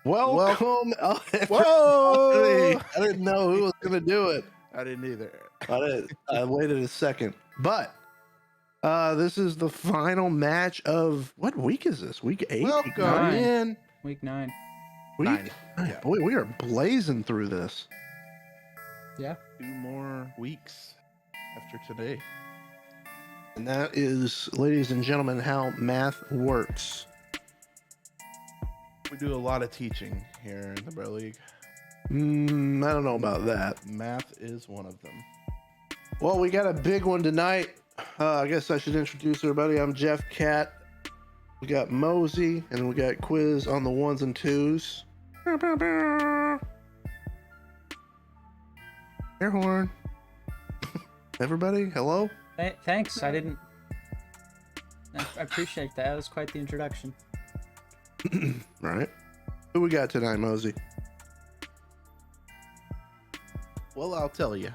Welcome, Whoa! everybody. I didn't know who was going to do it. I didn't either. I waited a second, but this is the final match of what week is this? Week 8? Welcome Nine. in. Week 9. Week 9. 9. Yeah. Boy, we are blazing through this. Yeah. 2 more weeks after today. And that is, ladies and gentlemen, how math works. We do a lot of teaching here in the Bro League. I don't know about that. Math is one of them. Well, we got a big one tonight. I guess I should introduce everybody. I'm Jeff Cat. We got Mosey, and we got Quiz on the 1s and 2s. Air horn. Everybody, hello? Thanks. I appreciate that. That was quite the introduction. Right. Who we got tonight, Mosey? Well, I'll tell you.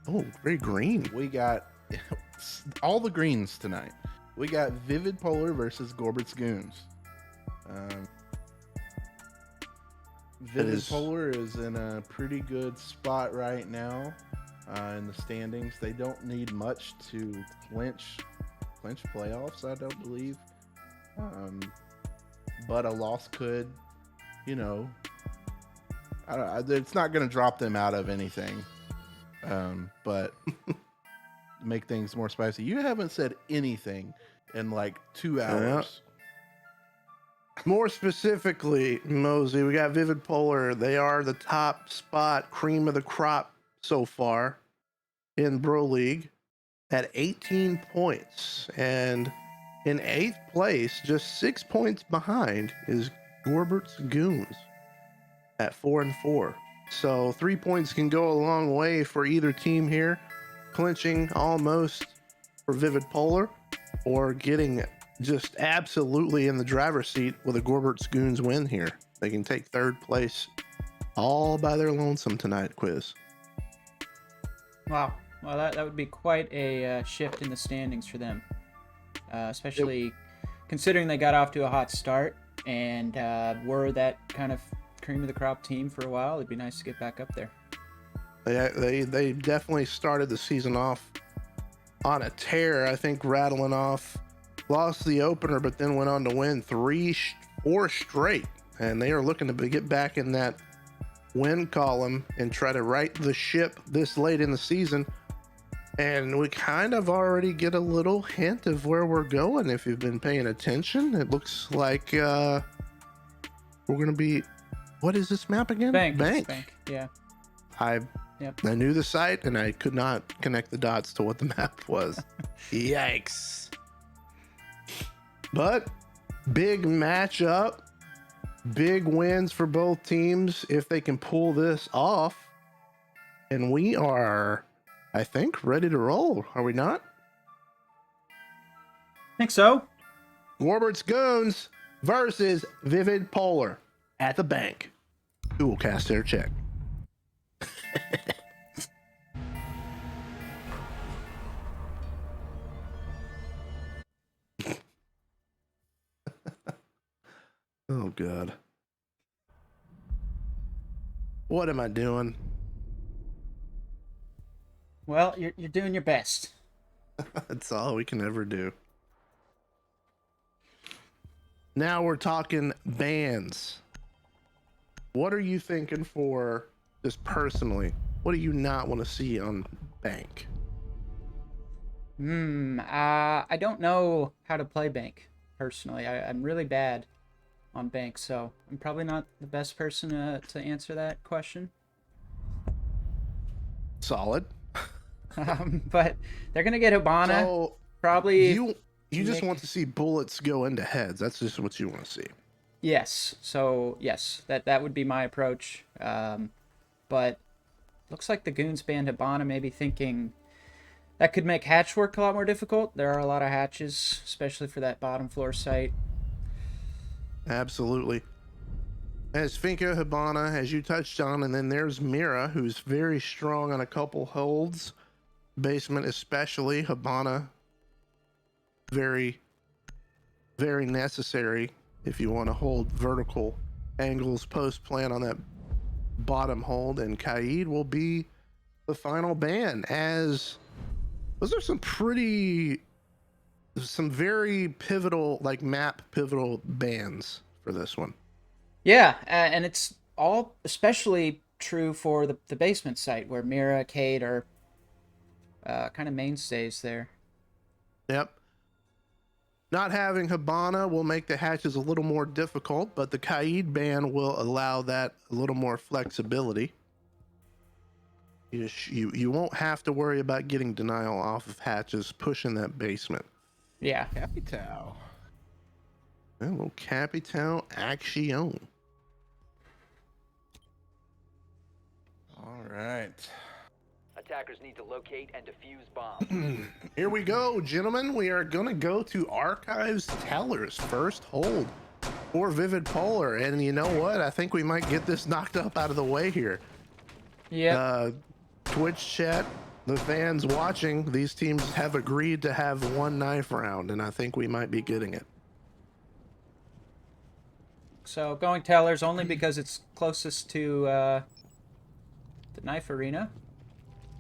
Oh, very green. We got all the greens tonight. We got Vivid Polar versus Gorberts Goons. Vivid Polar is in a pretty good spot right now in the standings. They don't need much to clinch playoffs, I don't believe. But a loss could, it's not going to drop them out of anything. But make things more spicy. You haven't said anything in like 2 hours. More specifically, Mosey, we got Vivid Polar. They are the top spot, cream of the crop so far in Bro League at 18 points. And in 8th place, just 6 points behind, is Gorberts Goons at 4-4. So 3 points can go a long way for either team here, clinching almost for Vivid Polar or getting just absolutely in the driver's seat with a Gorberts Goons win here. They can take 3rd place all by their lonesome tonight, Quiz. Wow. Well, that would be quite a shift in the standings for them. Especially considering they got off to a hot start and were that kind of cream of the crop team for a while. It'd be nice to get back up there. They definitely started the season off on a tear. I think rattling off, lost the opener, but then went on to win 4 straight. And they are looking to get back in that win column and try to right the ship this late in the season. And we kind of already get a little hint of where we're going. If you've been paying attention, it looks like we're going to be, what is this map again? Bank. Yeah. I knew the site and I could not connect the dots to what the map was. Yikes. But big matchup, big wins for both teams if they can pull this off. And we are, I think, ready to roll. Are we not? I think so. Gorberts Goons versus Vivid Polar at the bank. Who will cast their check? Oh, God. What am I doing? Well, you're doing your best. That's all we can ever do. Now we're talking bands. What are you thinking for, just personally? What do you not want to see on Bank? I don't know how to play Bank, personally. I'm really bad on Bank, so I'm probably not the best person to answer that question. Solid. But they're going to get Hibana. So probably. you just want to see bullets go into heads. That's just what you want to see. Yes. So, yes, that would be my approach. But looks like the Goons banned Hibana, maybe thinking that could make hatch work a lot more difficult. There are a lot of hatches, especially for that bottom floor site. Absolutely. As Finka, Hibana, as you touched on, and then there's Mira, who's very strong on a couple holds. Basement especially. Hibana, very, very necessary if you want to hold vertical angles post plant on that bottom hold, and Kaid will be the final ban. As those are some very pivotal, like map pivotal bans for this one. Yeah, and it's all especially true for the basement site where Mira, Cade are kind of mainstays there. Yep. Not having Hibana will make the hatches a little more difficult, but the Kaid ban will allow that a little more flexibility. You won't have to worry about getting denial off of hatches pushing that basement. Yeah. Capital. A little Capital action. All right. Attackers need to locate and defuse bombs. Here we go, gentlemen. We are going to go to Archives Tellers first hold for Vivid Polar. And you know what? I think we might get this knocked up out of the way here. Yeah. Twitch chat, the fans watching, these teams have agreed to have one knife round, and I think we might be getting it. So going Tellers only because it's closest to the knife arena.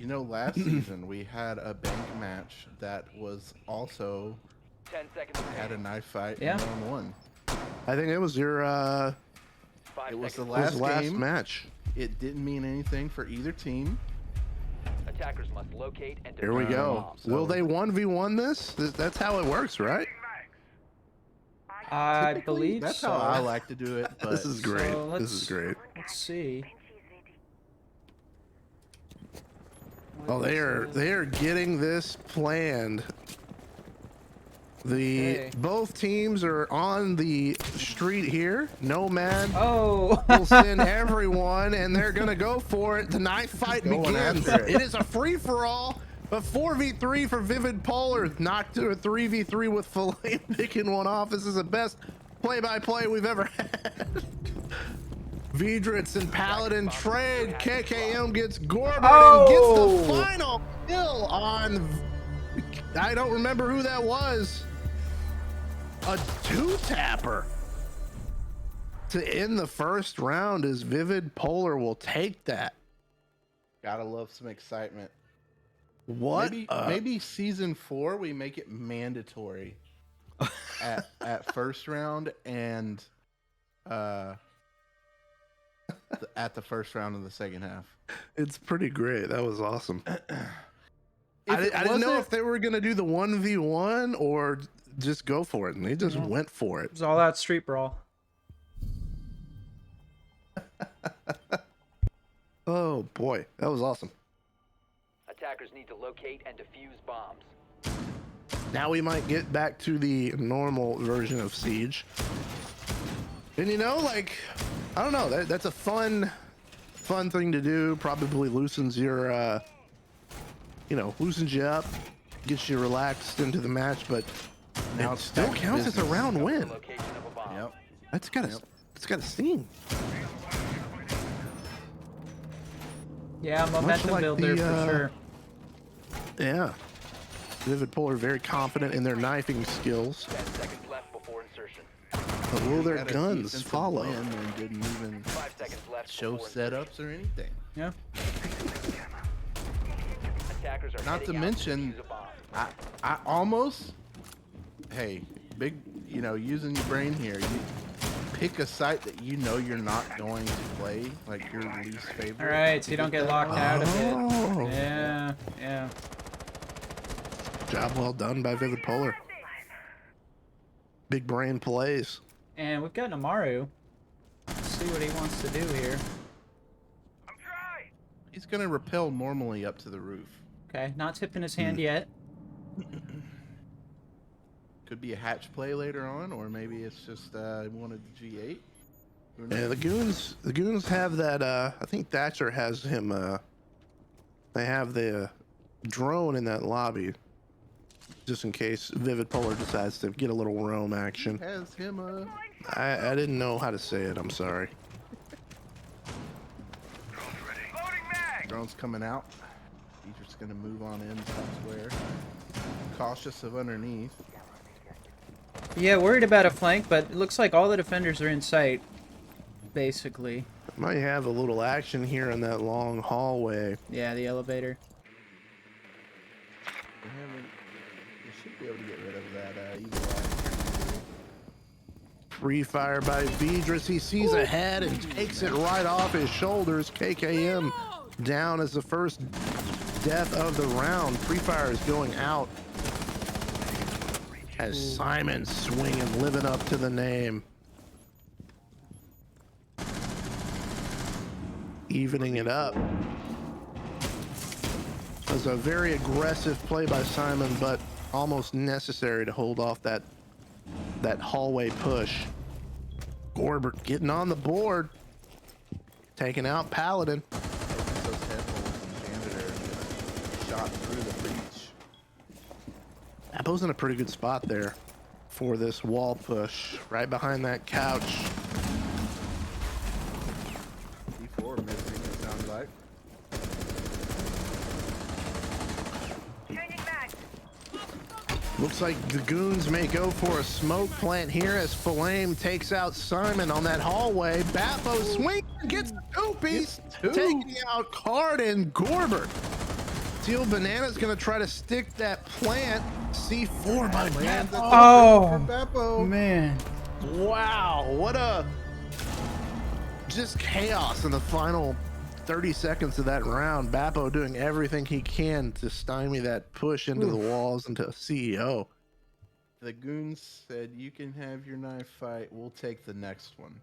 You know, last season we had a bank match that was also 10 seconds had a knife fight Yeah. and won. I think it was your 5 It was the seconds. last last game. match. It didn't mean anything for either team. Attackers must locate and defuse Here we go. bombs. Will they 1v1 this? That's how it works, right? I Typically, believe that's so. how I like to do it. But This is great. So This is great. Let's see. Oh, they are getting this planned. Okay. Both teams are on the street here. Nomad Oh. will send everyone, and they're gonna go for it. The knife fight Going begins. after it. It is a free for all. A 4v3 for Vivid Polar, knocked to a 3v3 with Filet picking one off. This is the best play-by-play we've ever had. Vedrits and Paladin trade. KKM gets Gorbert and gets the final kill on. I don't remember who that was. A two-tapper to end the first round as Vivid Polar will take that. gotta love some excitement. What? Maybe season 4 we make it mandatory at first round and at the first round of the second half. It's pretty great. That was awesome. If I it didn't know wasn't- if they were going to do the 1v1 or just go for it, and they just went for it. It's all out street brawl. Oh boy, that was awesome. Attackers need to locate and defuse bombs. Now we might get back to the normal version of Siege. And you know, like, I don't know, that's a fun thing to do. Probably loosens your, loosens you up, gets you relaxed into the match, but Now it it's still back to counts as a business. round win. Location of a bomb. Yep. That's got a sting. Yeah, momentum like builder the, for sure. Yeah. Vivid Polar very confident in their knifing skills. 10 seconds left before insertion. But will their Had a guns defensive follow? win and didn't even 5 seconds left show before insertion. setups or anything. Yeah. Attackers are Not to heading out mention, defuse a bomb. I almost, hey, big, using your brain here. You pick a site that you know you're not going to play, like your least favorite. All right, so you don't get locked out of Oh. it. Yeah, yeah. Job well done by Vivid Polar. Big brain plays. And we've got Namaru. Let's see what he wants to do here. He's gonna rappel normally up to the roof. Okay, not tipping his hand yet. Could be a hatch play later on, or maybe it's just wanted the G8. Who Yeah, knows? the goons have that. I think Thatcher has him. They have the drone in that lobby, just in case Vivid Polar decides to get a little roam action. Has him I didn't know how to say it. I'm sorry. drone's coming out. He's just gonna move on in top square. Cautious of underneath. Yeah, worried about a flank, but it looks like all the defenders are in sight. basically. Might have a little action here in that long hallway. Yeah, the elevator. They should be able to get rid of that easily. Free fire by Vidris. He sees ahead and takes it right off his shoulders. KKM down as the first death of the round. Free fire is going out as Simon swinging, living up to the name. Evening it up. It was a very aggressive play by Simon, but almost necessary to hold off that hallway push. Gorbert getting on the board, taking out Paladin. Those headphones and janitor shot through the breach. Apple's in a pretty good spot there for this wall push, right behind that couch. D4 missing, it sounds like. Looks like the Goons may go for a smoke plant here as Flame takes out Simon on that hallway. Bappo swings, gets two piece, taking out Card and Gorbert. Steel Banana's gonna try to stick that plant. C4 by Bappo. Oh, Bappo. man. Wow, what a just chaos in the final 30 seconds of that round. Bappo doing everything he can to stymie that push into the walls into CEO. The Goons said, "You can have your knife fight. We'll take the next one."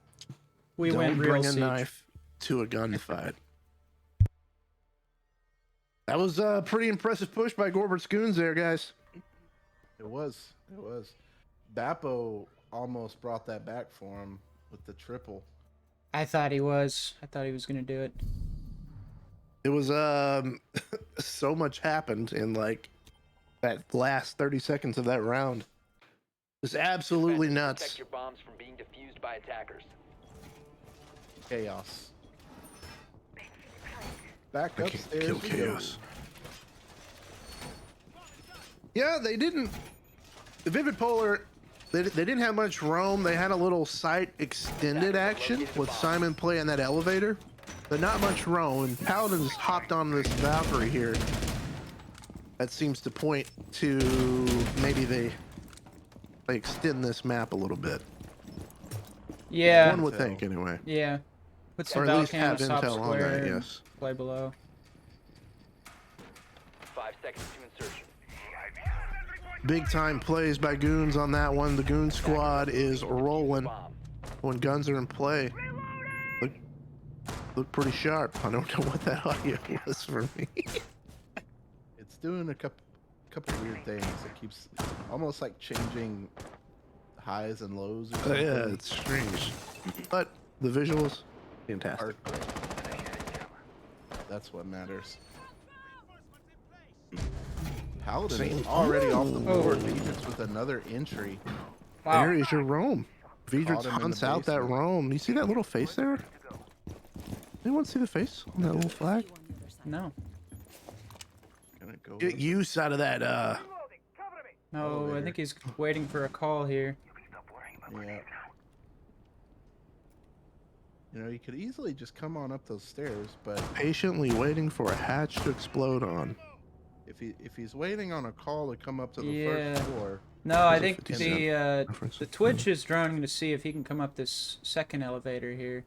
We Don't went real bring a siege. knife to a gunfight. That was a pretty impressive push by Gorberts Goons there, guys. It was. It was. Bappo almost brought that back for him with the triple. I thought he was gonna do it. It was so much happened in like that last 30 seconds of that round. It was absolutely Defenders, nuts. Protect your bombs from being defused by attackers. Chaos. Back I can't upstairs. kill we chaos. Yeah, they didn't. The Vivid Polar, they didn't have much roam. They had a little site extended action with Simon playing that elevator, but not much roam. And Paladin just hopped on this Valkyrie here. That seems to point to maybe they extend this map a little bit. Yeah. One would think, anyway. Yeah. Put some Or at least Valcam have top intel on square that, and yes. play below. 5 seconds to insertion. Big time plays by Goons on that one. The Goon squad is rolling Bomb. when guns are in play. Look pretty sharp. I don't know what that audio was for me. It's doing a couple weird things. It keeps almost like changing highs and lows. Or something. Yeah, it's strange. But the visuals, fantastic. That's what matters. Paladin Same. is already off the Oh. board. Egypt with another entry. Wow. There is your roam. Vidrix Caught him in the hunts out that basement. roam. You see that little face there? Anyone see the face on that little flag? No. Gonna go. Get use out of that. No, I Elevator. think he's waiting for a call here. Yeah. You know, you could easily just come on up those stairs, but Patiently waiting for a hatch to explode on. if he's waiting on a call to come up to the Yeah. first floor, No, I There's a think 50 the reference. the Twitch is droning to see if he can come up this second elevator here.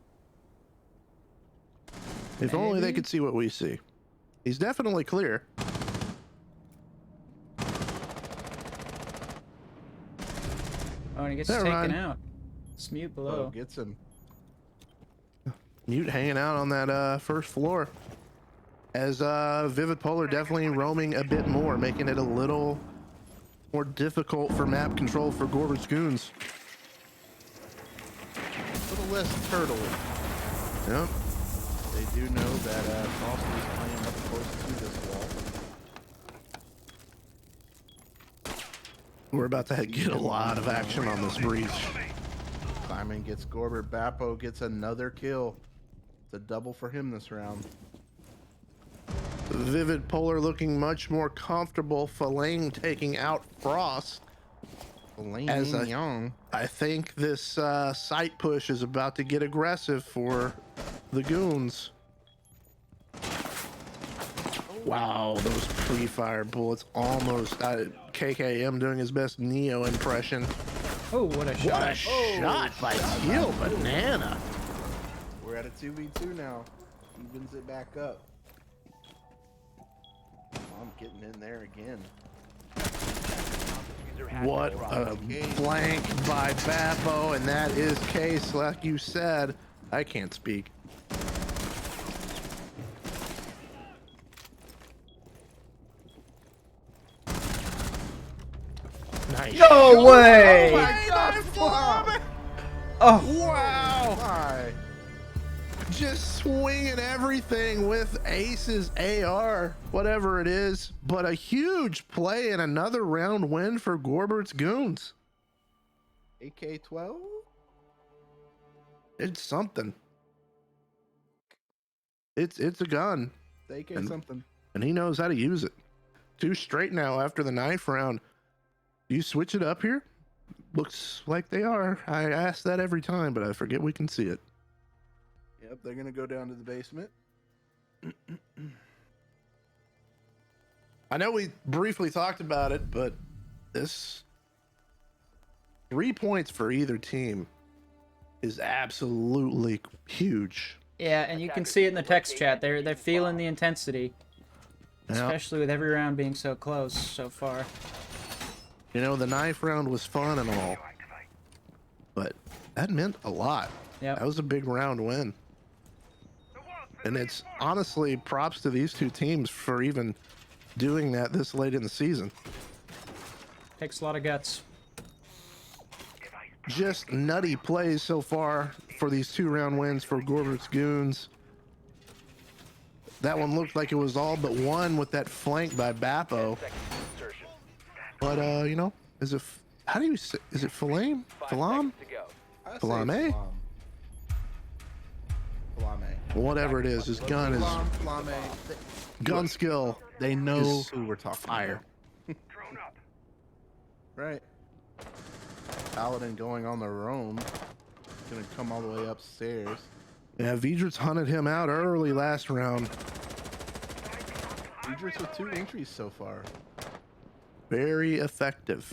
If only they Maybe? could see what we see. He's definitely clear. Oh, and he gets There, taken Ryan. out. It's mute oh, below. gets him. Mute hanging out on that first floor. As Vivid Polar definitely roaming a bit more, making it a little more difficult for map control for Gorberts Goons. A little less turtle. Yep. They do know that Frost is playing up close to this wall. We're about to get a lot of action on this breach. Simon gets Gorbert. Bappo gets another kill. It's a double for him this round. Vivid Polar looking much more comfortable. Falang taking out Frost. As a- Young. I think this site push is about to get aggressive for the goons. Wow, those pre-fire bullets almost. KKM doing his best Neo impression. Oh, what a shot. What a shot by Teal Banana. We're at a 2v2 now. Evens it back up. I'm getting in there again. What a blank by Bappo, and that is Case, like you said. I can't speak. Nice. No way! Oh my God! Oh, Wow! Why? Just swinging everything with Ace's AR, whatever it is. But a huge play and another round win for Gorberts Goons. AK-12? It's something. It's a gun, AK And- something. and he knows how to use it. 2 straight now after the knife round. Do you switch it up here? Looks like they are. I ask that every time, but I forget we can see it. Yep, they're gonna go down to the basement. I know we briefly talked about it, but this 3 points for either team is absolutely huge. yeah, and you can see it in the text chat. They're feeling the intensity, Yeah. especially with every round being so close so far. You know, the knife round was fun and all, but that meant a lot. Yep. That was a big round win. And it's honestly props to these 2 teams for even doing that this late in the season. Takes a lot of guts. Just nutty plays so far for these 2-round wins for Gorberts Goons. That one looked like it was all but one with that flank by Bappo. But, you know, is it, how do you say, is it Falam? Falam? I say Flame? Flame. Whatever it is, his gun is Flame. gun skill. They know is who we're talking fire. about. Right. Paladin going on the roam. Gonna come all the way upstairs. Yeah, Vidrit's hunted him out early last round. Idris with 2 entries so far. Very effective.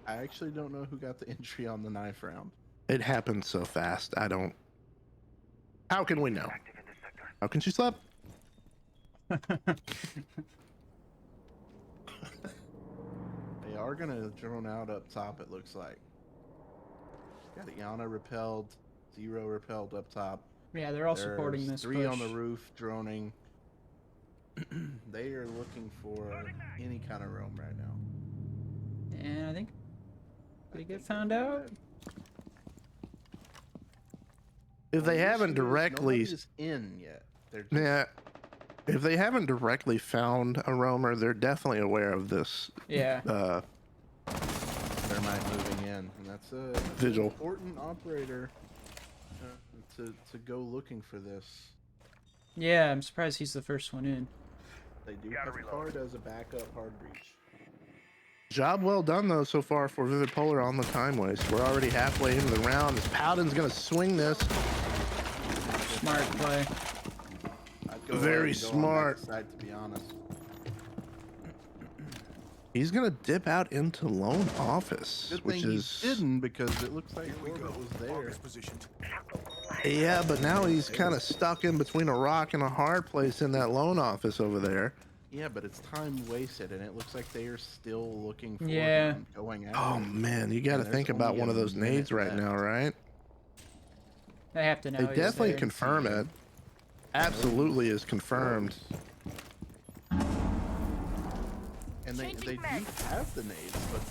I actually don't know who got the entry on the knife round. It happened so fast. I don't. How can we know? How can she sleep? They are gonna drone out up top, it looks like. Got Yana repelled, 0 repelled up top. Yeah, they're all supporting There's this 3 push. on the roof droning. They are looking for any kind of roam right now. And I think we get found out. If they Well, the haven't issue is directly, nobody's in yet. They're just, yeah, if they haven't directly found a roamer, they're definitely aware of this. Yeah. Thermite moving in, and that's a Vigil. important operator to go looking for this. Yeah, I'm surprised he's the first one in. They do have a card as a backup hard breach. Job well done though so far for Vivid Polar on the time waste. We're already halfway into the round. This Paladin's gonna swing this. Smart play. I'd go Very ahead and go on smart. that side, to be honest. He's gonna dip out into lone office, Good which thing is he didn't, because it looks like Gorbert was there. yeah, but now he's kind of stuck in between a rock and a hard place in that lone office over there. Yeah, but it's time wasted, and it looks like they are still looking for Yeah. him, going after Oh him. man, you got to there's think about only one a of those nades minute right left. now, right? They have to know. They he's definitely there. confirm it. Absolutely is confirmed. And they do have the nades, but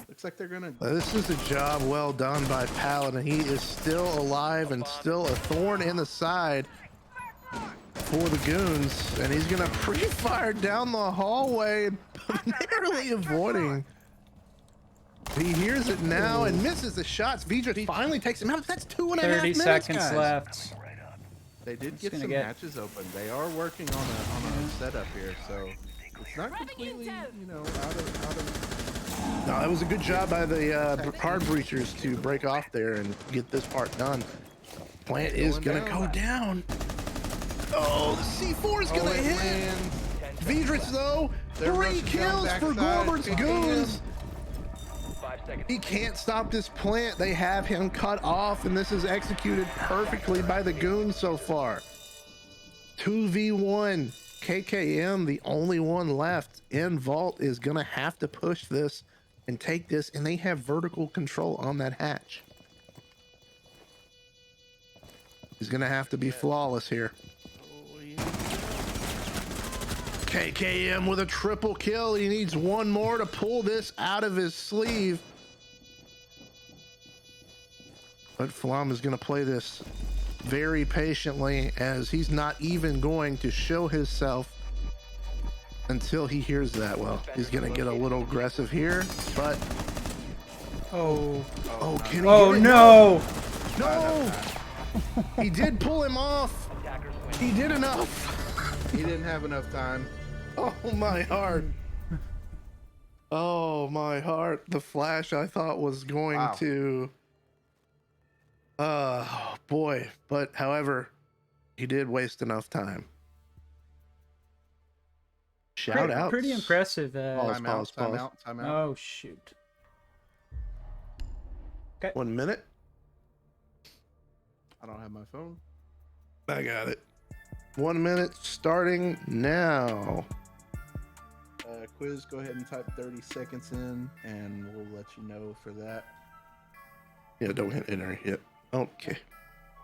looks like they're gonna. This is a job well done by Paladin. He is still alive and still a thorn in the side for the goons, and he's gonna pre-fire down the hallway, narrowly avoiding. He hears it now and misses the shots. Vidra finally takes him out. That's 2.5 30 minutes, seconds guys. left. They did It's get gonna some get- matches open. They are working on a setup here, so it's not completely, out of No, that was a good job by the hard breachers to break off there and get this part done. Plant is gonna go down. Oh, the C4 is gonna hit. Vidrich though, 3 kills for Gorberts Goons. 5 seconds. He can't stop this plant. They have him cut off, and this is executed perfectly by the Goons so far. 2v1. KKM, the only one left in Vault, is gonna have to push this and take this, and they have vertical control on that hatch. He's gonna have to be flawless here. KKM with a triple kill. He needs one more to pull this out of his sleeve. But Flam is going to play this very patiently, as he's not even going to show himself until he hears that. Well, he's going to get a little aggressive here, but... Oh. Oh, can he Oh, get it? no. No! He did pull him off. Attackers win. He did enough. He didn't have enough time. Oh, my heart. Oh, my heart. The flash I thought was going Wow. to... Oh, boy. But, however, he did waste enough time. Shout out. Pretty impressive. Pause, pause, pause. Time out. Oh, shoot. 1 minute. I don't have my phone. I got it. 1 minute starting now. Quiz, go ahead and type 30 seconds in, and we'll let you know for that. Yeah, don't hit enter yet. Okay.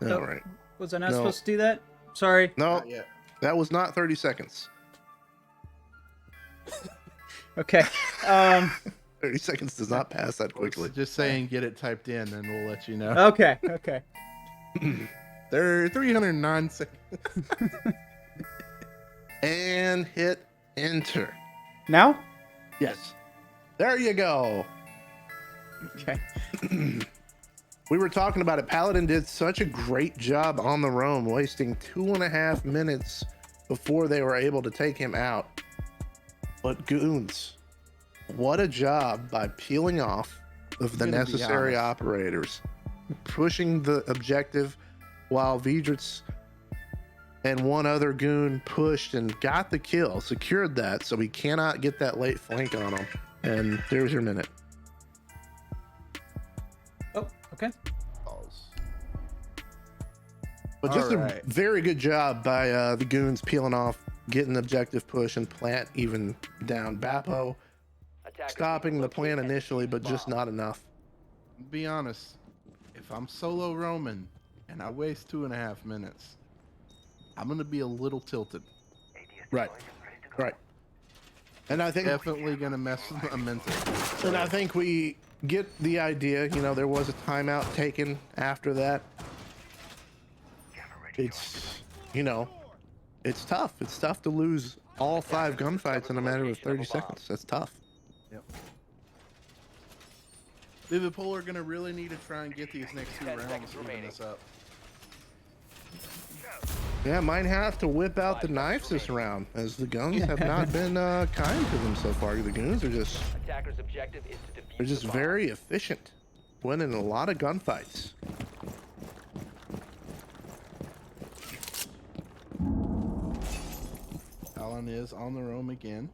All Nope. right. Was I not No. supposed to do that? Sorry. No, Not yet. that was not 30 seconds. Okay. 30 seconds does not pass that quickly. Just saying, get it typed in, and we'll let you know. Okay. Okay. There are 309 seconds. And hit enter. Now? Yes. There you go. Okay. We were talking about it. Paladin did such a great job on the roam, wasting 2.5 minutes before they were able to take him out. But Goons, what a job by peeling off of the I'm gonna be necessary honest. operators, pushing the objective while Vidrich and one other Goon pushed and got the kill, secured that, so we cannot get that late flank on him. And there's your minute. Oh, okay. But just Alright. a very good job by the Goons peeling off, getting the objective push, and plant even down. Bappo Attackers stopping need to the plan locate and initially, defuse but the just bomb. not enough. Be honest, if I'm solo roaming and I waste 2.5 minutes, I'm gonna be a little tilted. Right. Right. And I think Definitely gonna mess with my mental. and I think we get the idea. You know, there was a timeout taken after that. It's, you know, it's tough. It's tough to lose all 5 gunfights in a matter of 30 seconds. That's tough. Yep. Vivid Polar gonna really need to try and get these next 2 10 rounds seconds to even remaining. this up. Yeah, might have to whip out the knives this round, as the guns have not been kind to them so far. The Goons are just, Attackers' objective is to defuse they're just the bomb. very efficient, winning a lot of gunfights. Alan is on the roam again.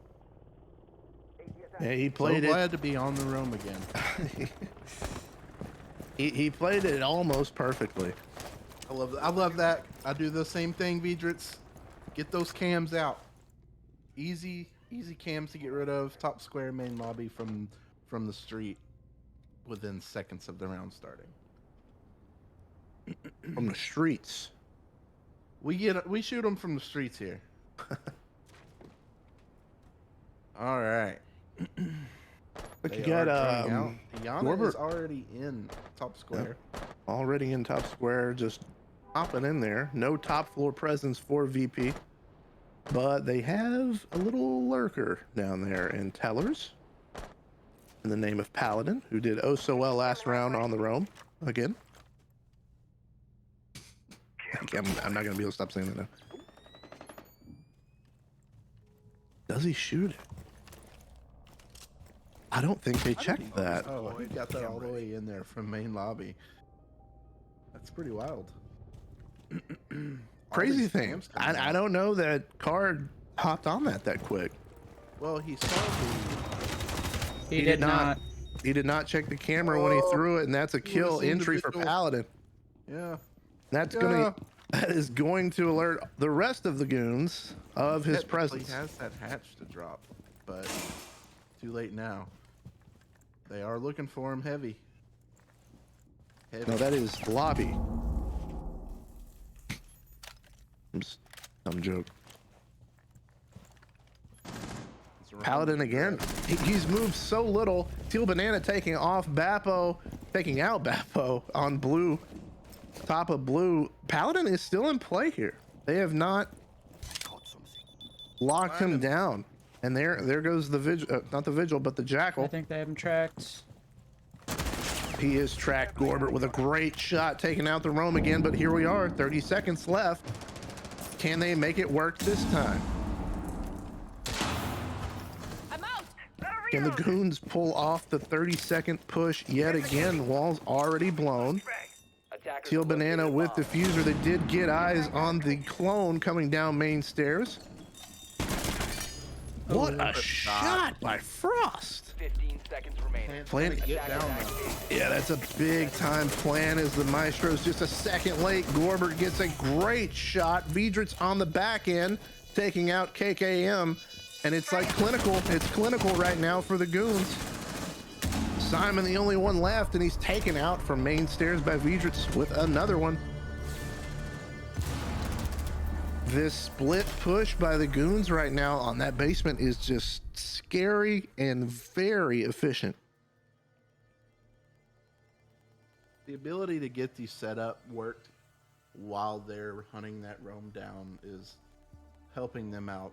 Yeah, he So played it. glad to be on the roam again. He played it almost perfectly. I love that. I do the same thing, Vidrits. Get those cams out. Easy cams to get rid of. Top square main lobby from the street within seconds of the round starting. From the streets. We shoot them from the streets here. All right. But They you got are trying out. Yana Gorbert. is already in top square. already in top square, just hopping in there. No top floor presence for VP, but they have a little lurker down there in Tellers in the name of Paladin, who did oh so well last round on the roam again. Okay, I'm not gonna be able to stop saying that now. Does he shoot it? I don't think they checked that. Oh, he got that all the way in there from main lobby. That's pretty wild. All Crazy these thing. cams coming I out. don't know that Card hopped on that quick. Well, he saw the. He did not. He did not check the camera when he Oh, threw it, and that's a he kill would've seen the entry for visual. Paladin. Yeah. That is going to alert the rest of the goons of his Technically presence. has that hatch to drop, but too late now. They are looking for him heavy. No, that is lobby. Some joke. It's around Paladin the again. grab. He's moved so little. Teal Banana taking off Bappo, taking out Bappo on blue. Top of blue. Paladin is still in play here. They have not locked him down. And there goes the vigil, not the vigil, but the I jackal. think they have him tracked. He is tracked. Gorbert with a great shot, taking out the roam again. But here we are, 30 seconds left. Can they make it work this time? Can the goons pull off the 30-second push yet again? Wall's already blown. Attackers Teal have Banana located with bomb. diffuser. They did get eyes on the clone coming down main stairs. What a shot by Frost! 15 seconds remaining. Plan Get Attackers down now. activated. Yeah, that's a big time plan as the Maestro's just a second late. Gorbert gets a great shot. Vidrit's on the back end, taking out KKM. And it's like clinical. It's clinical right now for the goons. Simon, the only one left, and he's taken out from main stairs by Vidrit's with another one. This split push by the goons right now on that basement is just scary and very efficient. The ability to get the setup worked while they're hunting that roam down is helping them out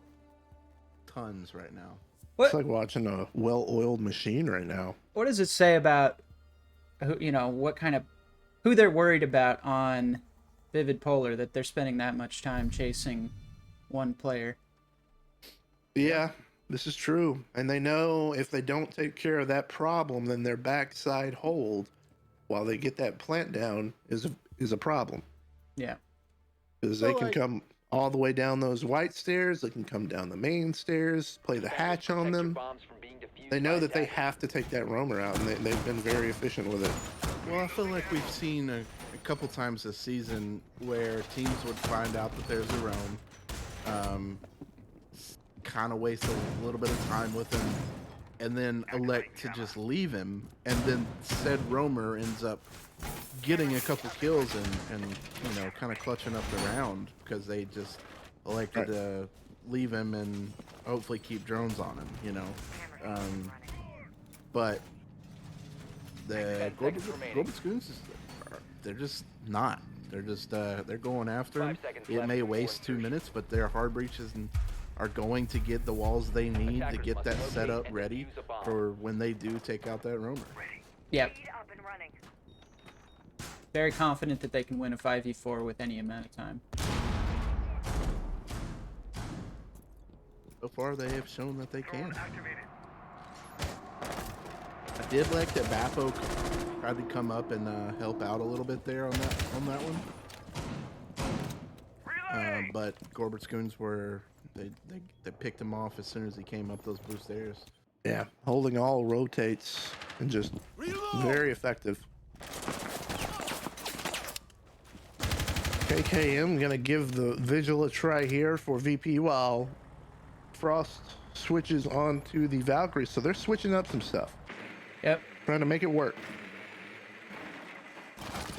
tons right now. It's like watching a well-oiled machine right now. What does it say about who, who they're worried about on Vivid Polar, that they're spending that much time chasing one player? Yeah, this is true. And they know if they don't take care of that problem, then their backside hold while they get that plant down is a problem. Yeah. Because they can come all the way down those white stairs, they can come down the main stairs, play the hatch on Protect your them. bombs from being defused They know by that they attackers. have to take that roamer out, and they've been very efficient with it. Well, I feel like we've seen a couple times this season where teams would find out that there's a roam, kind of waste a little bit of time with him, and then elect to just leave him, and then said roamer ends up getting a couple kills and kind of clutching up the round because they just elected to leave him and hopefully keep drones on him, but the 10 seconds remaining. Gorberts Goons, they're just not. They're just they're going after him. 5 seconds It left may before waste 2 insertion. minutes, but their hard breaches are going to get the walls they need to Attackers get must that locate set up and ready defuse a bomb. for when they do take out that roamer. Yep. Very confident that they can win a 5v4 with any amount of time. So far, they have shown that they can. I did like that Bappo tried to come up and help out a little bit there on that one. But Gorberts Goons they picked him off as soon as he came up those blue stairs. Yeah, holding all rotates and just very effective. KKM gonna give the Vigil a try here for VP while Frost switches on to the Valkyrie. So they're switching up some stuff, Yep. trying to make it work.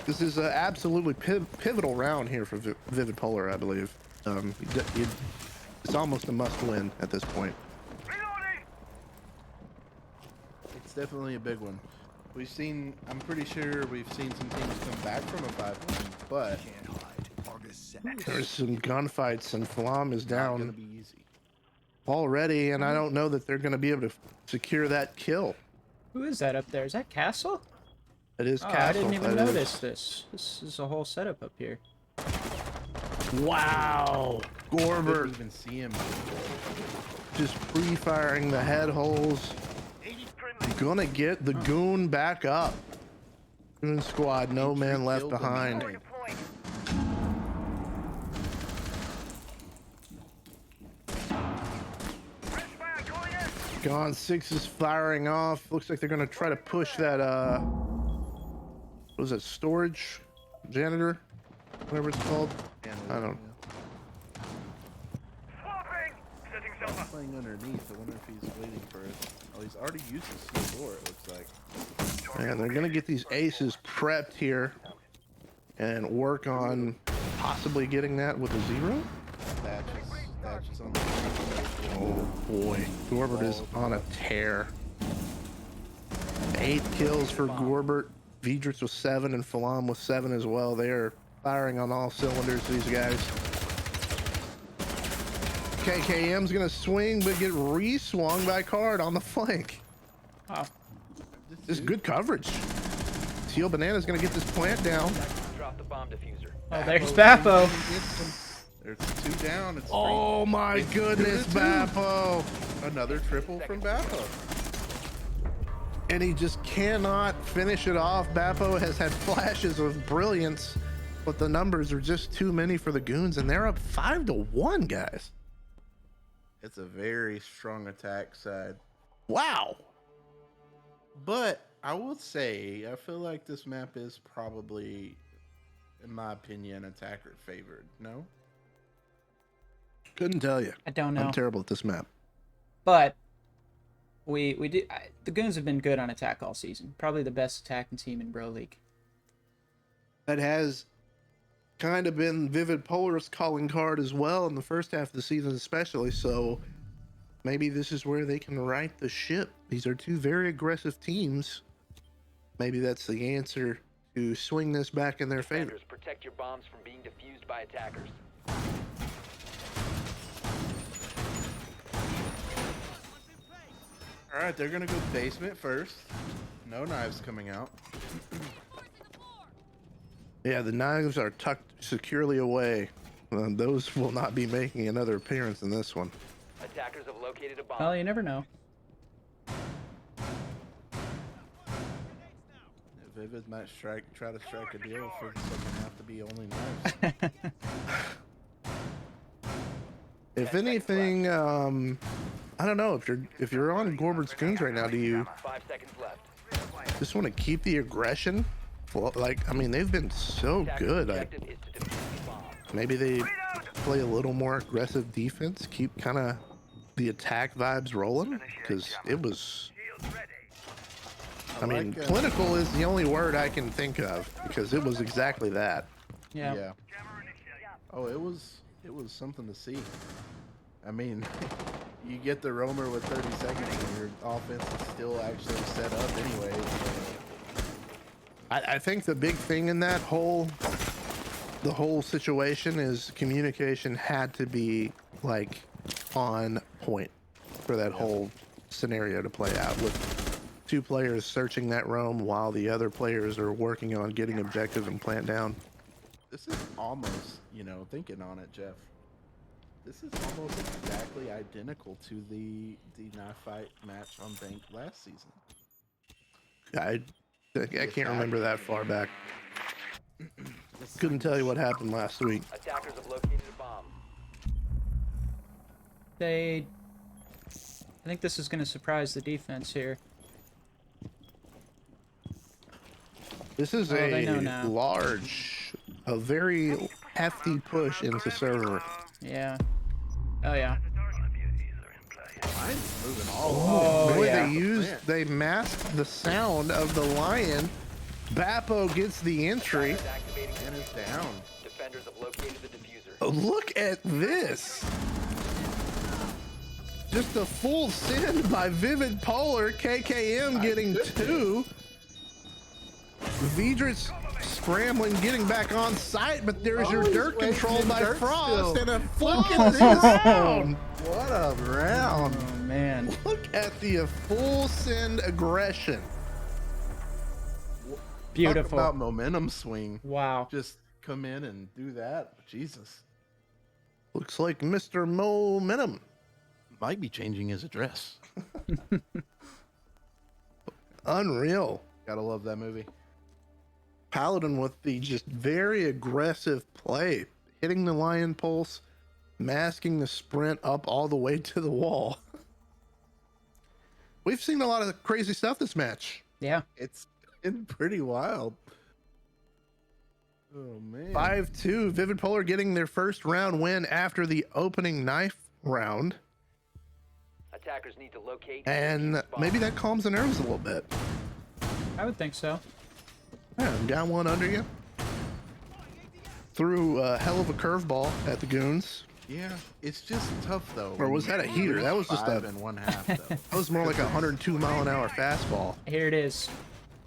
This is an absolutely pivotal round here for Vivid Polar, I believe. It's almost a must-win at this point. It's definitely a big one. I'm pretty sure we've seen some teams come back from a 5-1, but There's some gunfights, and Falam is it's not gonna down be easy. already, and I don't know that they're going to be able to secure that kill. Who is that up there? Is that Castle? It is Oh, Castle. I didn't even that is- notice this. This is a whole setup up here. Wow, Didn't Gorbert even see him. just pre-firing the head holes. Gonna get the goon back up. Goon squad, no Entry man left kill behind. denied. Gone 6 is firing off. Looks like they're gonna try to push that what was it, storage janitor? Whatever it's called. I don't. He's playing underneath. I wonder if he's waiting for it. Oh, he's already used his C4, it looks like. And they're gonna get these aces prepped here and work on possibly getting that with a 0. Thatch is on the Oh boy, Gorbert is on a tear. 8 kills for Gorbert. Vidrits with 7 and Falam with 7 as well. They are firing on all cylinders, these guys. KKM's gonna swing, but get re-swung by Card on the flank. Wow. This is good coverage. Teal Banana's gonna get this plant down. Drop the bomb diffuser. Oh, there's Bappo. There's 2 down. It's Oh my goodness, Bappo. another triple from Bappo. And he just cannot finish it off. Bappo has had flashes of brilliance, but the numbers are just too many for the Goons, and they're up 5-1, guys. It's a very strong attack side. Wow. But I will say, I feel like this map is probably, in my opinion, attacker favored. No? Couldn't tell you. I don't know. I'm terrible at this map. But the Goons have been good on attack all season. Probably the best attacking team in Bro League. That has kind of been Vivid Polar's calling card as well in the first half of the season especially, so maybe this is where they can right the ship. These are 2 very aggressive teams. Maybe that's the answer to swing this back in their favor. Defenders, protect your bombs from being defused by attackers. Alright, they're gonna go basement first. No knives coming out. Yeah, the knives are tucked securely away. Those will not be making another appearance in this one. Attackers have located a bomb. Well, you never know. Vivid might try to strike a deal for the second half to be only knives. If anything, I don't know, if you're on Gorberts Goons right now, do you 5 seconds left. just want to keep the aggression? Well, like, I mean, they've been so Attacker good. objective is to defuse the bomb. Maybe they play a little more aggressive defense, keep kind of the attack vibes rolling, because it was, I mean, like, clinical is the only word I can think of, because it was exactly that. Yeah. Oh, it was something to see. I mean, you get the roamer with 30 seconds and your offense is still actually set up anyway. I think the big thing in that the whole situation is communication had to be like on point for that whole scenario to play out, with 2 players searching that roam while the other players are working on getting objective and plant down. This is almost, thinking on it, Jeff. This is almost exactly identical to the knife fight match on Bank last season. I can't remember that far back. Couldn't tell you what happened last week. Attackers have located a bomb. I think this is going to surprise the defense here. This is they know now. a very hefty push into server. Yeah. Oh, yeah. Mine's moving all Oh, Boy, yeah. they masked the sound of the lion. Bappo gets the entry. Activating and is down. defenders have located the diffuser. Look at this. Just a full send by Vivid Polar. KKM getting 2. Vidrits scrambling, getting back on site, but there's your he's dirt waiting control in by dirt Frost still. and a Look full at this. round. What a round. Oh, man. Look at the full send aggression. Beautiful. Talk about momentum swing. Wow. Just come in and do that. Jesus. Looks like Mr. Momentum. Might be changing his address. Unreal. Gotta love that movie. Paladin with the just very aggressive play, hitting the lion pulse, masking the sprint up all the way to the wall. We've seen a lot of crazy stuff this match. Yeah. It's been pretty wild. Oh man. 5-2, Vivid Polar getting their first round win after the opening knife round. Attackers need to locate And defuse bombs. maybe that calms the nerves a little bit. I would think so. Yeah, down one under you. Threw a hell of a curveball at the Goons. Yeah, it's just tough though. Or was that a heater? That was just five a- and 1/2 though. That was more like a 102 mile an hour fastball. Here it is.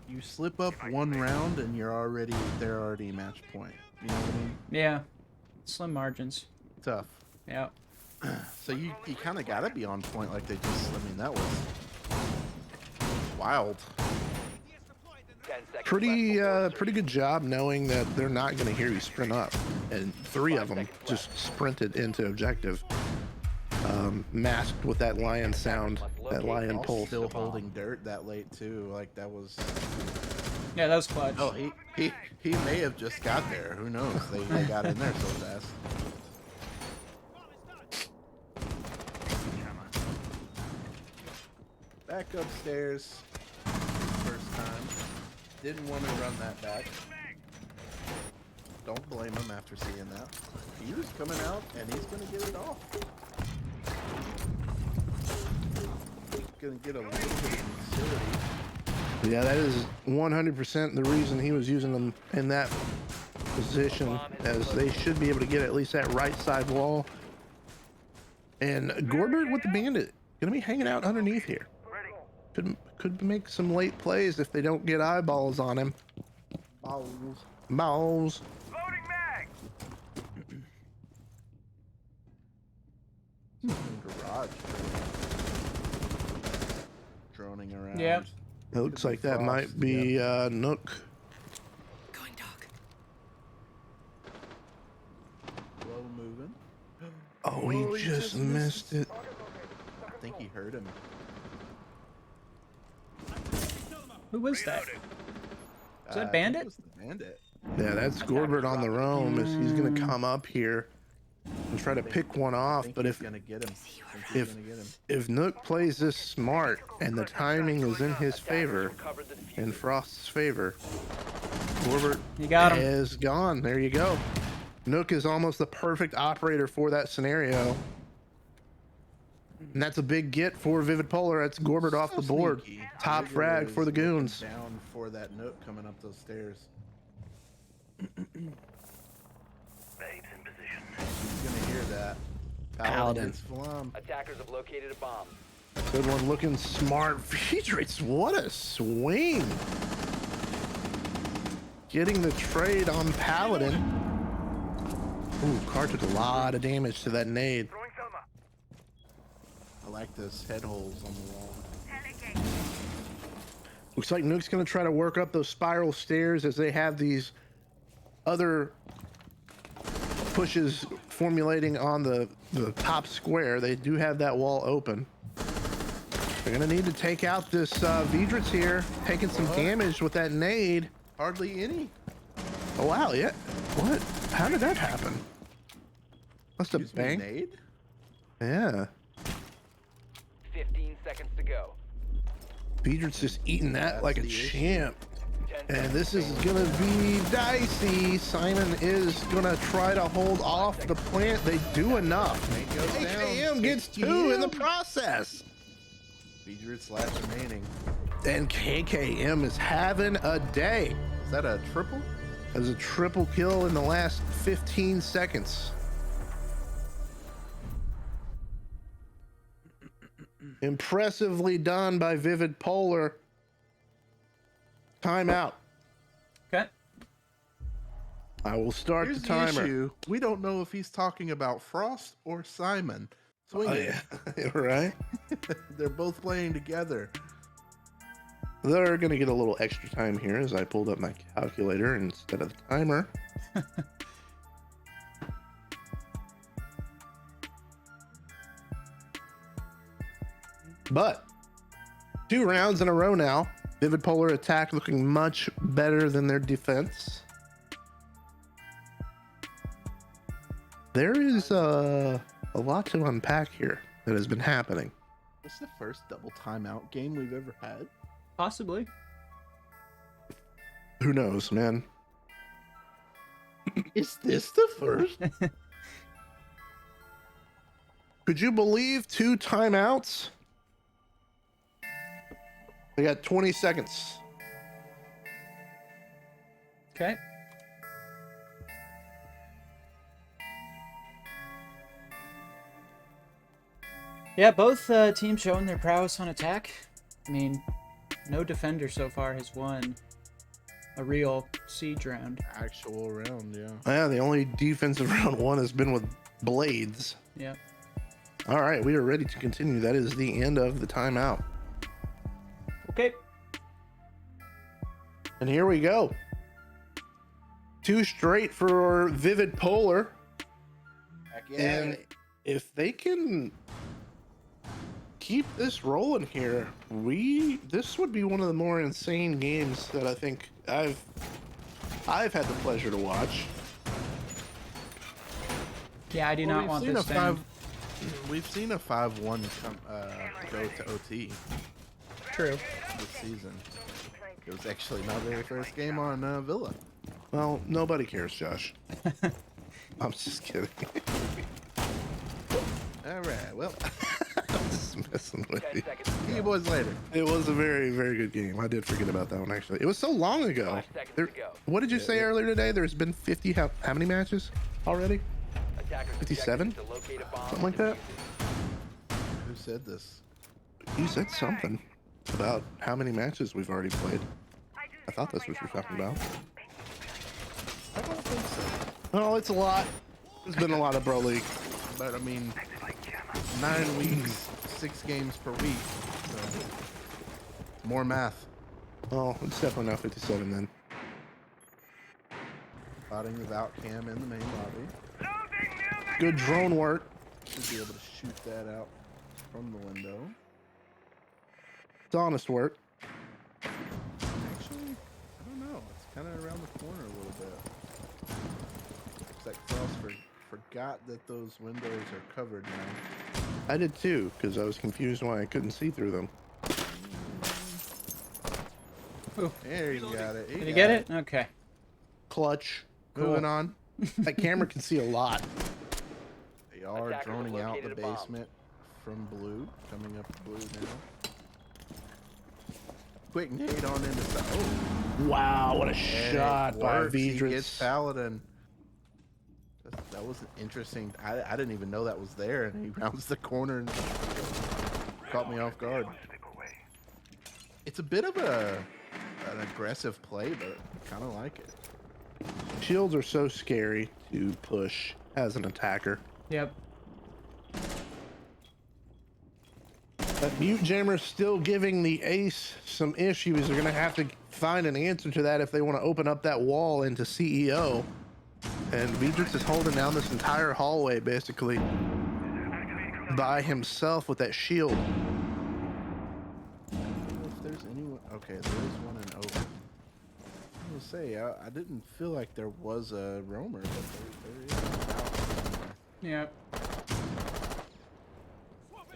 You slip up one round and they're already match point. You know what I mean? Yeah. Slim margins. Tough. Yeah. So you kind of gotta be on point like they just. I mean that was wild. 10 seconds Pretty left before pretty good job knowing that they're not going to hear you sprint up, and 3 of them just sprinted into objective, masked with that lion sound, that lion All pulse. still holding dirt that late too. Like that was. Yeah, that was clutch. Oh, he may have just got there. Who knows? They got in there so fast. Back upstairs. First time. Didn't want to run that back. Don't blame him after seeing that. He was coming out and he's gonna get it off. He's gonna get a little bit of utility. Yeah, that is 100% the reason he was using them in that position, as they should be able to get at least that right side wall. And Gorbert with the bandit gonna be hanging out underneath here. Could make some late plays if they don't get eyeballs on him. Balls. Balls. Garage droning around. Yeah. It looks like that Frost, might be Nook. Slow moving. Oh, he Oh, just missed it. I think he heard him. Who was that? Is I that think Bandit? it was the bandit. Yeah, that's Gorbert on the roam. As he's gonna come up here and try to pick one I off. think But he's if gonna get him. I think he's if gonna get him. if Nook plays this smart and the timing is in his Attackers favor, recovered the diffuser. in Frost's favor, Gorbert You got him. is gone. There you go. Nook is almost the perfect operator for that scenario. And that's a big get for Vivid Polar. That's Gorbert off So the board. sneaky. Top Rigger frag was for the looking Goons. Down for that nook coming up those stairs. He's gonna hear that. Paladin. Gets flum. Attackers have located a bomb. Good one, looking smart. Featrix, what a swing. Getting the trade on Paladin. Ooh, Carr took a lot of damage to that nade. I like those head holes on the wall. Looks like Nook's gonna try to work up those spiral stairs as they have these other pushes formulating on the top square. They do have that wall open. They're gonna need to take out this Vidrits here, taking some damage with that nade. Hardly any. Oh wow, yeah. What? How did that happen? Must have Excuse me, banged. nade? Yeah. 15 seconds to go. Vidrits just eating that That's like a the issue. champ. 10 And this seconds is gonna be dicey. Simon is gonna try to hold off the plant. They do enough. Tank goes down. KKM gets 2 in the process. Vidrits last remaining. And KKM is having a day. Is that a triple? As a triple kill in the last 15 seconds. Impressively done by Vivid Polar. Timeout. Okay. I will start Here's the the timer. issue. We don't know if he's talking about Frost or Simon. Swing Oh, it. yeah. Right? They're both playing together. They're going to get a little extra time here as I pulled up my calculator instead of the timer. But 2 rounds in a row now Vivid Polar attack looking much better than their defense. There is a lot to unpack here that has been happening. This is the first double timeout game we've ever had. Possibly. Who knows, man? Is this the first? Could you believe 2 timeouts? They got 20 seconds. Okay. Yeah, both teams showing their prowess on attack. I mean, no defender so far has won a real siege round. Actual round, yeah. Yeah, the only defensive round 1 has been with blades. Yep. All right, we are ready to continue. That is the end of the timeout. Okay. And here we go. 2 straight for Vivid Polar. Heck And if they can keep this rolling here, this would be one of the more insane games that I think I've had the pleasure to watch. Yeah, I do not want this to end. We've seen a 5-1 go to OT True. this season. It was actually my very first game on Villa. Well, nobody cares, Josh. I'm just kidding. All right, well, I'm just messing with 10 you. seconds to see you go. boys later. It was a very, very good game. I did forget about that one, actually. It was so long ago. 5 seconds There, to go. what did you say earlier today? There's been 50, how many matches already? Attackers 57? objective is to locate a bomb Something like and that? defuse it. Who said this? You said something about how many matches we've already played. I thought that's what you were talking about. I don't think so. Oh, it's a lot. There's been a lot of Bro League. But I mean, 9 weeks, 6 games per week. So more math. Oh, it's definitely not 57 then. Spotting without cam in the main lobby. Good drone work. Should be able to shoot that out from the window. It's honest work. Actually, I don't know. It's kind of around the corner a little bit. Looks like Frost forgot that those windows are covered now. I did too, because I was confused why I couldn't see through them. Ooh. There you got it. Did you get it? Okay. Clutch. Moving on. That camera can see a lot. They are Attackers droning out the located a bomb. basement from blue. Coming up blue now. Quick nade on into side. Oh, Wow, what a and shot it by works. He gets Vidrits. Paladin. That was interesting. I didn't even know that was there, and he rounds the corner and caught me off guard. It's a bit of an aggressive play, but I kind of like it. Shields are so scary to push as an attacker. Yep. But Mute Jammer's still giving the ace some issues. They're going to have to find an answer to that if they want to open up that wall into CEO. And Vidrits is holding down this entire hallway basically by himself with that shield. I don't know if there's anyone. Okay, there is one in over. I was gonna say I didn't feel like there was a roamer, but there is out somewhere. Yep.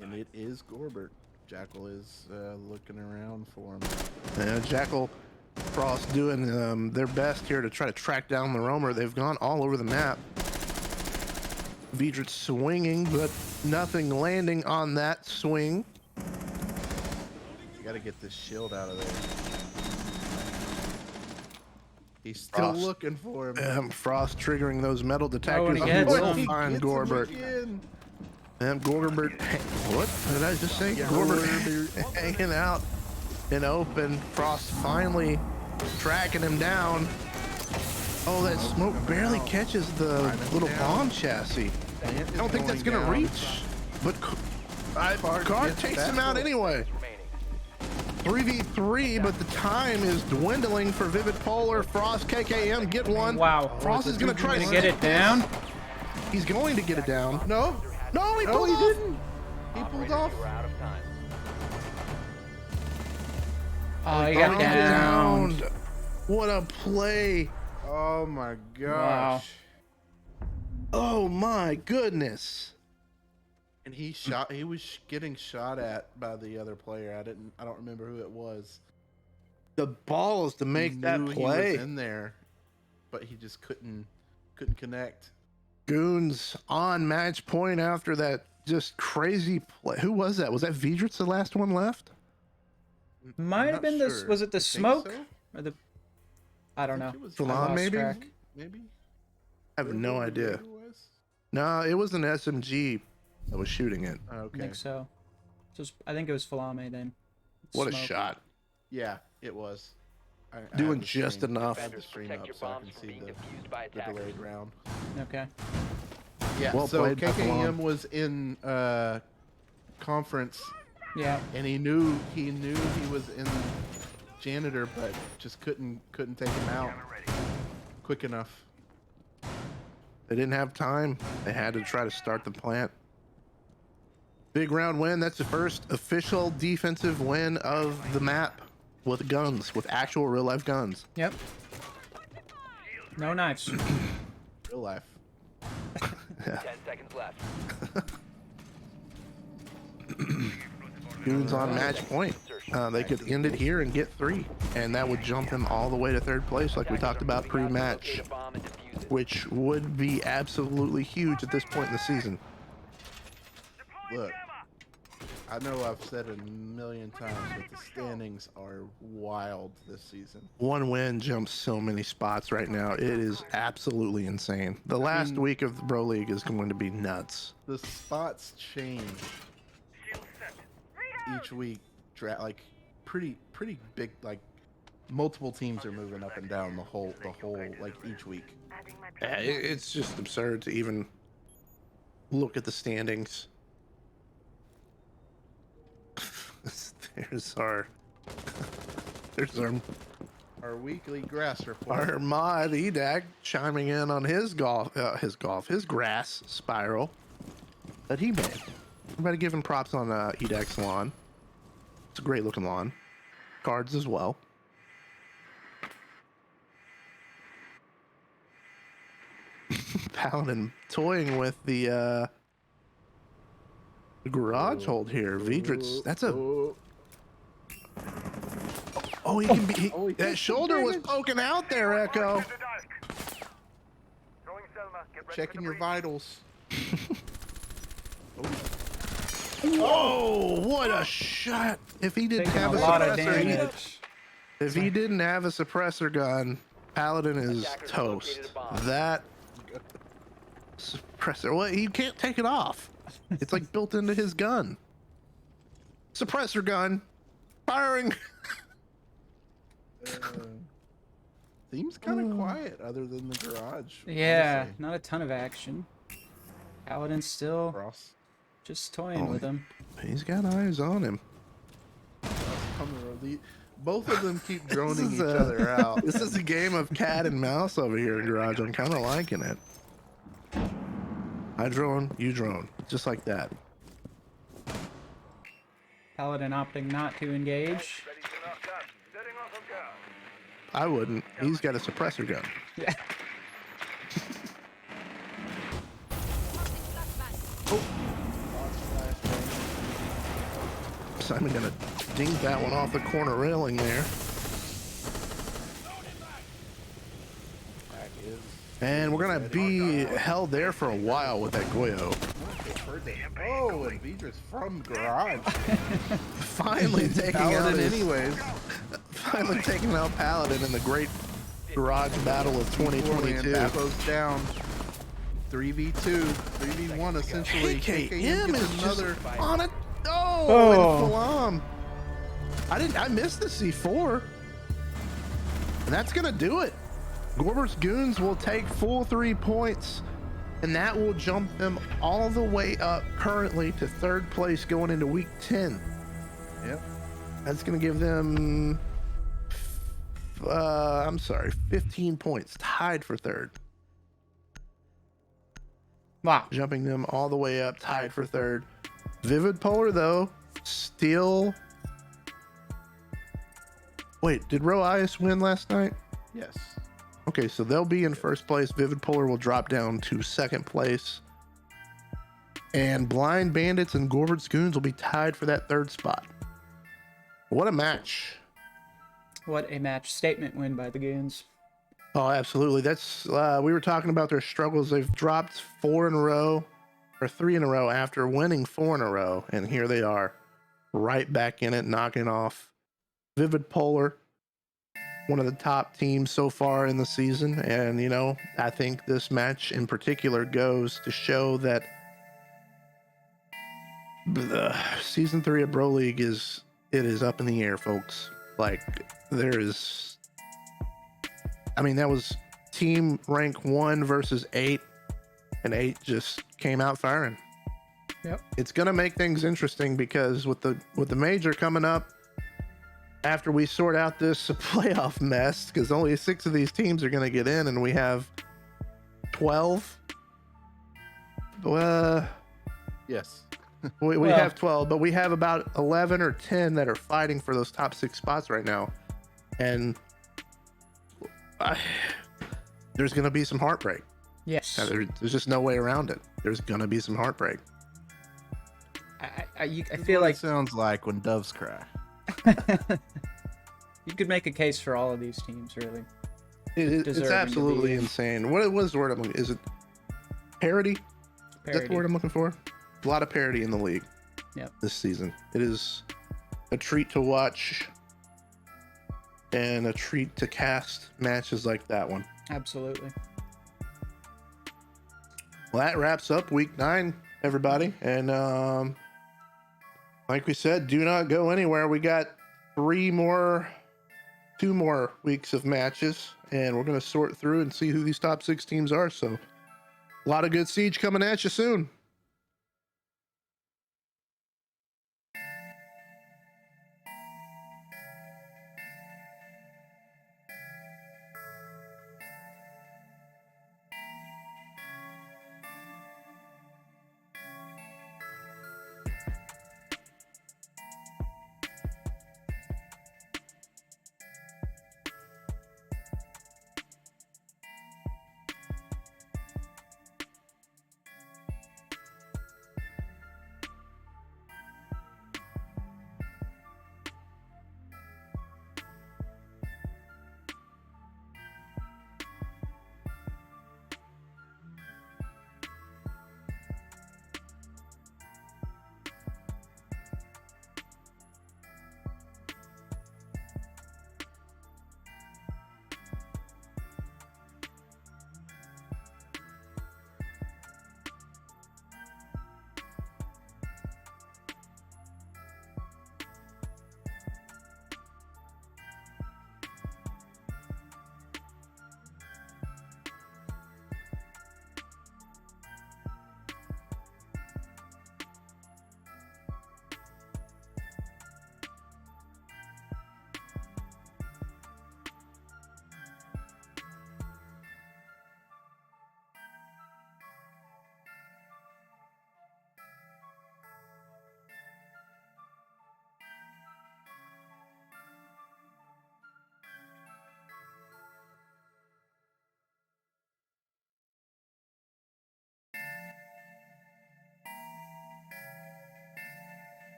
And it is Gorbert. Jackal is looking around for him. And Jackal Frost doing their best here to try to track down the roamer. They've gone all over the map. Vidrits swinging, but nothing landing on that swing. You gotta get this shield out of there. He's still Frost. looking for him. Frost triggering those metal detectors. and he He gets will him. find Gets him Gorbert. again. Gorbert, what did I just say? Yeah, Gorbert hanging out in open. Frost finally tracking him down. Oh, that smoke barely catches the little bomb chassis. I don't think that's gonna reach. But Card takes him out anyway. remaining. 3v3, but the time is dwindling for Vivid Polar. Frost, KKM, get one. Wow. Frost is gonna try to Get it down. He's going to get it down. No, No, he no, pulled he off. didn't. He pulled Operators, off. you are out of time. Oh, he got down. What a play. Oh my Wow. gosh. Oh my goodness. And he was getting shot at by the other player. I don't remember who it was. The balls to make that He play. was in there, but he just couldn't connect. Goons on match point after that just crazy play. Who was that? Was that Vidrits the last one left? Might I'm have not been this. sure. Was it the I think smoke so. or the? I don't know. think it was I Salon, lost maybe? track. Maybe. I have no idea. Whoever it was? No, it was an SMG that was shooting it. I Okay. think so. I think it was Falame then. What a Smoke. shot. Yeah, it was. I Doing have the just stream- enough. I have the stream Protect up your so I bombs can from see being the defused by the attackers. delayed round. Okay. Yeah, Well so played, KKM Buffalo. was in conference, Yeah. and he knew he was in janitor, but just couldn't take him out quick enough. They didn't have time. They had to try to start the plant. Big round win. That's the first official defensive win of the map with guns, with actual real life guns. Yep. No knives. Real life. 10 seconds left. Goons on match point. They could end it here and get 3, and that would jump them all the way to 3rd place, like we talked about pre-match, Locate a bomb and defuse it. which would be absolutely huge at this point in the season. Look, I know I've said it a million times, but the standings are wild this season. One win jumps so many spots right now. It is absolutely insane. The last week of the Bro League is going to be nuts. The spots change each week. Like pretty big. Like multiple teams are moving up and down the whole like each week. It's just absurd to even look at the standings. There's our Our weekly grass report. our mod Edag chiming in on his grass spiral that he made. Everybody giving props on Edag's lawn. It's a great looking lawn. Cards as well. Paladin toying with the garage hold here. Vidrits, that's a. Oh, he can be. he That takes shoulder was advantage. poking out there, Echo. Checking your vitals. Whoa! What a shot! If he didn't Taking have a a lot of suppressor, damage. if he didn't have a suppressor gun, Paladin is Attackers toast. located a bomb. That suppressor. Well, he can't take it off. It's like built into his gun. Suppressor gun, firing. Seems kind of quiet, other than the garage. Yeah, honestly. not a ton of action. Paladin's still Ross. just toying with him. He's got eyes on him. Both of them keep droning is each a- other out. This is a game of cat and mouse over here in garage. I'm kind of liking it. I drone, you drone, just like that. Paladin opting not to engage. I wouldn't. He's got a suppressor gun. Yeah. Simon gonna dink that one off the corner railing there. And we're gonna be held there for a while with that Goyo. Oh, and Vidr's from garage. Finally taking out Paladin his, anyways. finally taking out Paladin in the great garage battle of 2022. Bapo's down. 3v2, 3v1 essentially. KKM gets is another. just on it. Oh, Oh. and Falam. I missed the C4. And that's gonna do it. Gorberts Goons will take full 3 points, and that will jump them all the way up currently to 3rd place going into week 10. Yep. That's gonna give them 15 points, tied for 3rd. Wow. Jumping them all the way up, tied for 3rd. Vivid Polar, though, still Wait, did Row Ice win last night? Yes. Okay, so they'll be in first place. Vivid Polar will drop down to second place. And Blind Bandits and Gorberts Goons will be tied for that third spot. What a match. What a match. Statement win by the Goons. Oh, absolutely. That's we were talking about their struggles. They've dropped 4 in a row, or 3 in a row after winning 4 in a row. And here they are, right back in it, knocking off Vivid Polar, one of the top teams so far in the season. And, you know, I think this match in particular goes to show that the season 3 of Bro League is up in the air, folks. Like, there is, I mean, that was team rank 1 versus 8, and 8 just came out firing. Yep. It's gonna make things interesting because with the major coming up, after we sort out this playoff mess, because only 6 of these teams are gonna get in, and we have 12. Yes. We Well- have 12, but we have about 11 or 10 that are fighting for those top 6 spots right now. And there's going to be some heartbreak. Yes. There's just no way around it. There's going to be some heartbreak. I That's feel what like it sounds like when doves cry. you could make a case for all of these teams, really. It's Deserving to absolutely be in. insane. What was the word I'm looking? Is it parody? Is that the Parity. word I'm looking for? A lot of parity in the league. Yep. This season. It is a treat to watch and a treat to cast matches like that one. Absolutely. Well, that wraps up week 9, everybody. And like we said, do not go anywhere. We got 2 more weeks of matches, and we're going to sort through and see who these top 6 teams are. So a lot of good Siege coming at you soon.